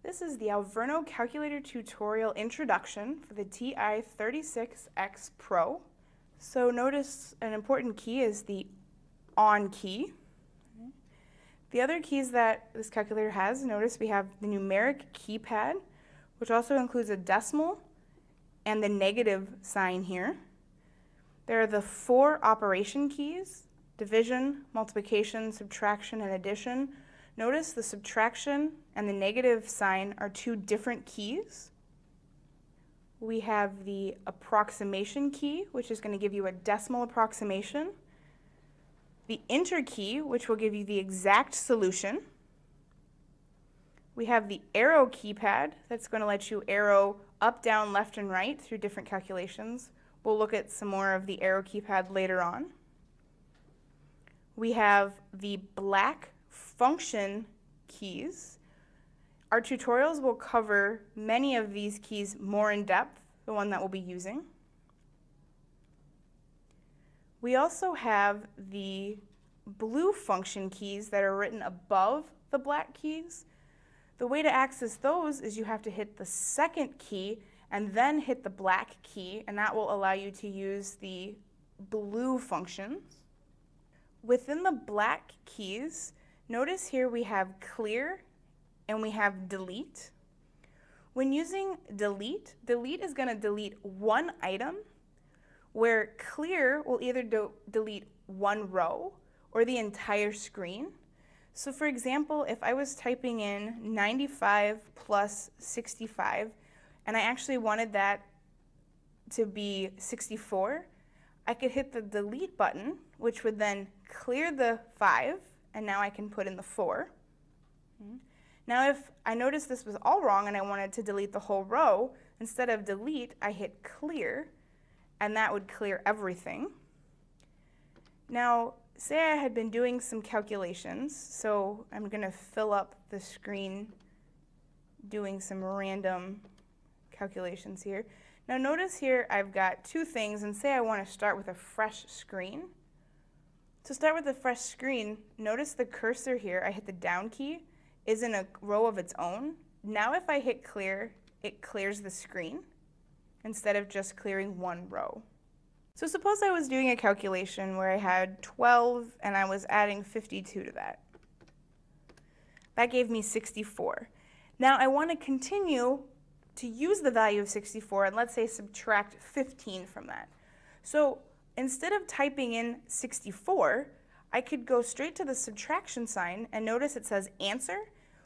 This is the Alverno Calculator Tutorial Introduction for the TI-36X Pro. So notice an important key is the ON key. The other keys that this calculator has, notice we have the numeric keypad, which also includes a decimal and the negative sign here. There are the 4 operation keys: division, multiplication, subtraction, and addition. Notice the subtraction and the negative sign are 2 different keys. We have the approximation key, which is going to give you a decimal approximation. The enter key, which will give you the exact solution. We have the arrow keypad that's going to let you arrow up, down, left, and right through different calculations. We'll look at some more of the arrow keypad later on. We have the black function keys. Our tutorials will cover many of these keys more in depth, the one that we'll be using. We also have the blue function keys that are written above the black keys. The way to access those is you have to hit the second key and then hit the black key, and that will allow you to use the blue functions. Within the black keys, notice here we have clear and we have delete. When using delete, delete is going to delete one item, where clear will either delete one row or the entire screen. So for example, if I was typing in 95 plus 65, and I actually wanted that to be 64, I could hit the delete button, which would then clear the 5, and now I can put in the 4. Now if I noticed this was all wrong and I wanted to delete the whole row, instead of delete, I hit clear, and that would clear everything. Now, say I had been doing some calculations, so I'm going to fill up the screen doing some random calculations here. Now notice here I've got 2 things, and say I want to start with a fresh screen. To start with a fresh screen, notice the cursor here, I hit the down key, is in a row of its own. Now if I hit clear, it clears the screen instead of just clearing one row. So suppose I was doing a calculation where I had 12 and I was adding 52 to that. That gave me 64. Now I want to continue to use the value of 64 and let's say subtract 15 from that. So instead of typing in 64, I could go straight to the subtraction sign and notice it says answer.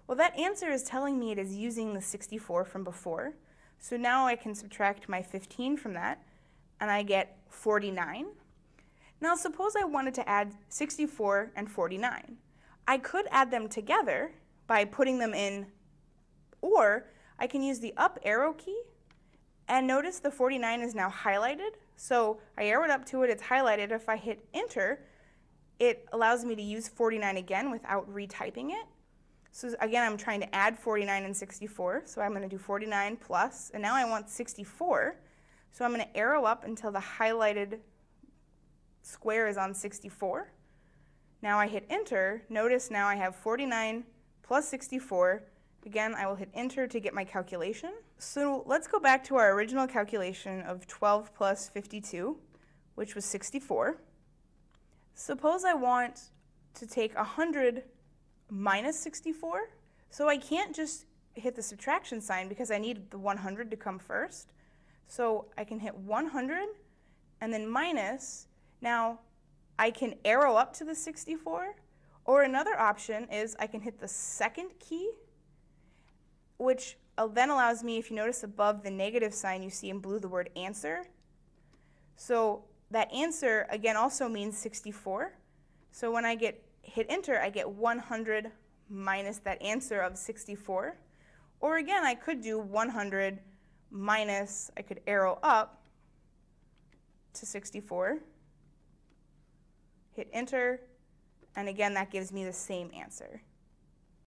Well, that answer is telling me it is using the 64 from before. So now I can subtract my 15 from that, and I get 49. Now suppose I wanted to add 64 and 49. I could add them together by putting them in, or I can use the up arrow key, and notice the 49 is now highlighted. So I arrowed up to it, it's highlighted. If I hit enter, it allows me to use 49 again without retyping it. So again, I'm trying to add 49 and 64, so I'm going to do 49 plus, and now I want 64. So I'm going to arrow up until the highlighted square is on 64. Now I hit enter. Notice now I have 49 plus 64. Again, I will hit enter to get my calculation. So let's go back to our original calculation of 12 plus 52, which was 64. Suppose I want to take 100 minus 64. So I can't just hit the subtraction sign because I need the 100 to come first. So I can hit 100 and then minus. Now I can arrow up to the 64, or another option is I can hit the second key, which then allows me, if you notice above the negative sign, you see in blue the word answer. So that answer again also means 64. So when I hit enter, I get 100 minus that answer of 64. Or again, I could do 100 minus, I could arrow up to 64, hit enter, and again that gives me the same answer.